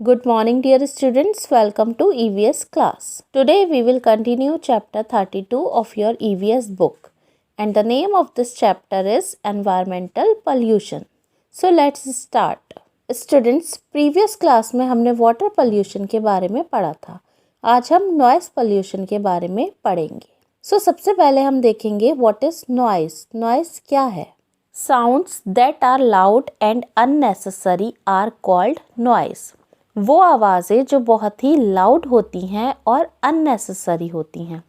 Good morning dear students, welcome to EVS class. Today we will continue chapter 32 of your EVS book and the name of this chapter is environmental pollution. So let's start. Students, previous class में हमने water pollution के बारे में पढ़ा था. आज हम noise pollution के बारे में पढ़ेंगे. So सबसे पहले हम देखेंगे what is noise. Noise क्या है? Sounds that are loud and unnecessary are called noise. वो आवाज़ें जो बहुत ही लाउड होती हैं और अननेसेसरी होती हैं,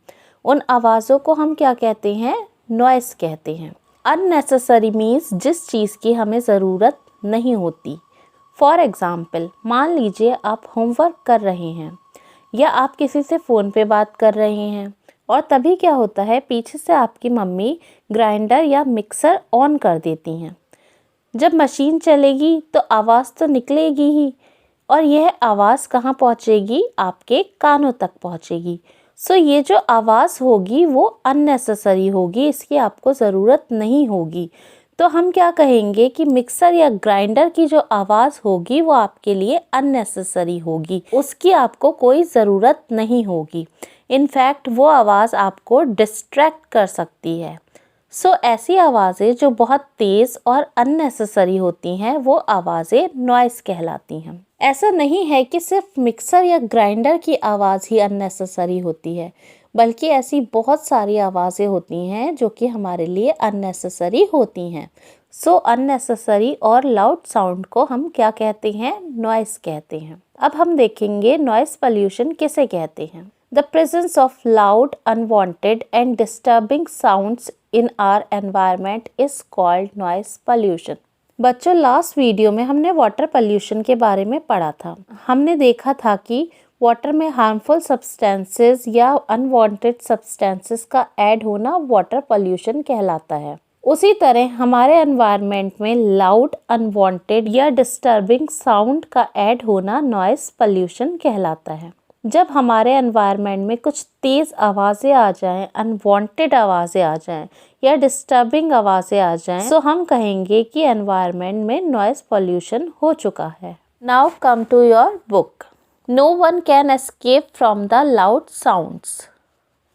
उन आवाज़ों को हम क्या कहते हैं? नॉइस कहते हैं. अननेसेसरी मीन्स जिस चीज़ की हमें ज़रूरत नहीं होती. फॉर एग्ज़ाम्पल, मान लीजिए आप होमवर्क कर रहे हैं या आप किसी से फ़ोन पे बात कर रहे हैं और तभी क्या होता है, पीछे से आपकी मम्मी ग्राइंडर या मिक्सर ऑन कर देती हैं. जब मशीन चलेगी तो आवाज़ तो निकलेगी ही और यह आवाज़ कहाँ पहुँचेगी? आपके कानों तक पहुँचेगी. सो ये जो आवाज़ होगी वो अननेसेसरी होगी, इसकी आपको ज़रूरत नहीं होगी. तो हम क्या कहेंगे कि मिक्सर या ग्राइंडर की जो आवाज़ होगी वो आपके लिए अननेसेसरी होगी, उसकी आपको कोई ज़रूरत नहीं होगी. इनफैक्ट वो आवाज़ आपको डिस्ट्रैक्ट कर सकती है. सो ऐसी आवाज़ें जो बहुत तेज़ और अननेसेसरी होती हैं वो आवाज़ें नॉइस कहलाती हैं. ऐसा नहीं है कि सिर्फ मिक्सर या ग्राइंडर की आवाज़ ही अननेसेसरी होती है, बल्कि ऐसी बहुत सारी आवाज़ें होती हैं जो कि हमारे लिए अननेसेसरी होती हैं. सो अननेसेसरी और लाउड साउंड को हम क्या कहते हैं? नॉइस कहते हैं. अब हम देखेंगे नॉइस पोल्यूशन किसे कहते हैं. The presence of loud, unwanted and disturbing sounds in our environment is called noise pollution. बच्चों, लास्ट वीडियो में हमने वाटर पोल्यूशन के बारे में पढ़ा था. हमने देखा था कि वाटर में हार्मफुल सब्सटेंसेस या अनवांटेड सब्सटेंसेस का ऐड होना वाटर पोल्यूशन कहलाता है. उसी तरह हमारे एनवायरनमेंट में लाउड, अनवांटेड या डिस्टर्बिंग साउंड का ऐड होना नॉइस पोल्यूशन कहलाता है. जब हमारे एनवायरनमेंट में कुछ तेज़ आवाज़ें आ जाएं, अनवांटेड आवाज़ें आ जाएं या डिस्टर्बिंग आवाज़ें आ जाएं, तो हम कहेंगे कि एनवायरनमेंट में नॉइस पोल्यूशन हो चुका है. Now come to your book. No one can escape from the loud sounds.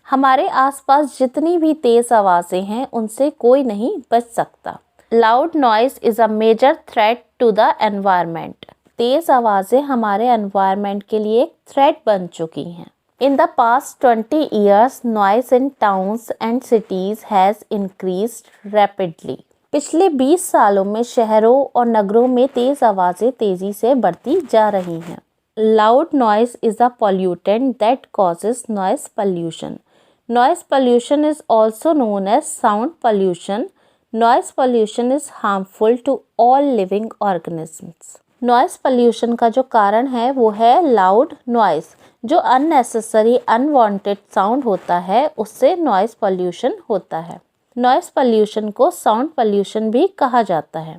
हमारे आसपास जितनी भी तेज़ आवाज़ें हैं उनसे कोई नहीं बच सकता. Loud noise is a major threat to the environment. तेज़ आवाज़ें हमारे एनवायरनमेंट के लिए एक थ्रेट बन चुकी हैं. In the past 20 years, noise in towns and cities has increased rapidly. पिछले 20 सालों में शहरों और नगरों में तेज़ आवाज़ें तेज़ी से बढ़ती जा रही हैं. Loud noise is a pollutant that causes noise pollution. Noise pollution is also known as sound pollution. Noise pollution is harmful to all living organisms. Noise pollution का जो कारण है वो है लाउड नॉइस. जो अननेसेसरी अनवांटेड साउंड होता है उससे नॉइस पोल्यूशन होता है. नॉइस पोल्यूशन को साउंड पोल्यूशन भी कहा जाता है.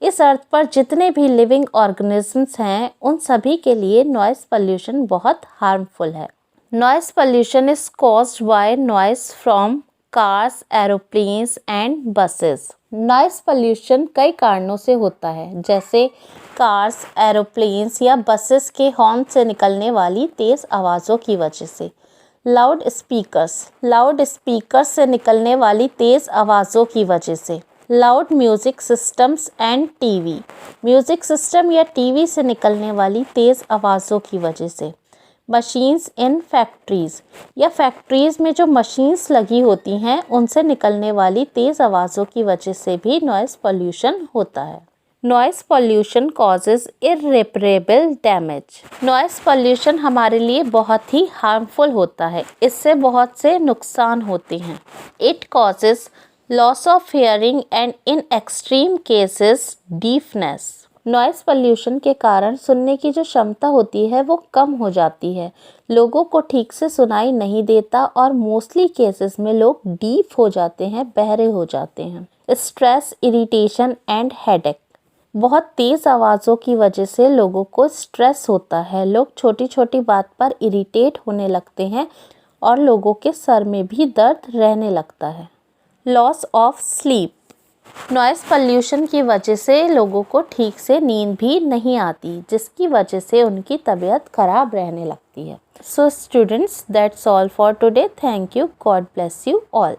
इस अर्थ पर जितने भी लिविंग ऑर्गेनिजम्स हैं उन सभी के लिए नॉइस पोल्यूशन बहुत हार्मफुल है. Noise pollution is caused by noise from cars, aeroplanes and buses. Noise pollution कई कारणों से होता है, जैसे कार्स, एरोप्लेन्स या बसेस के हॉर्न से निकलने वाली तेज़ आवाज़ों की वजह से. लाउड स्पीकर्स से निकलने वाली तेज़ आवाज़ों की वजह से. Loud music systems and TV. Music system या टीवी से निकलने वाली तेज़ आवाज़ों की वजह से. मशीन्स इन फैक्ट्रीज़ या फैक्ट्रीज़ में जो मशीन्स लगी होती हैं उनसे निकलने वाली तेज़ आवाज़ों की वजह से भी नॉइस पोल्यूशन होता है. Noise pollution causes irreparable damage. Noise pollution हमारे लिए बहुत ही हार्मफुल होता है. इससे बहुत से नुकसान होते हैं. It causes loss of hearing and in extreme cases deafness. Noise pollution के कारण सुनने की जो क्षमता होती है वो कम हो जाती है. लोगों को ठीक से सुनाई नहीं देता और मोस्टली केसेस में लोग डीफ हो जाते हैं, बहरे हो जाते हैं. Stress, irritation and headache. बहुत तेज़ आवाज़ों की वजह से लोगों को स्ट्रेस होता है. लोग छोटी छोटी बात पर इरिटेट होने लगते हैं और लोगों के सर में भी दर्द रहने लगता है. Loss of sleep. Noise pollution की वजह से लोगों को ठीक से नींद भी नहीं आती, जिसकी वजह से उनकी तबीयत ख़राब रहने लगती है। So students, that's all for today. Thank you. God bless you all.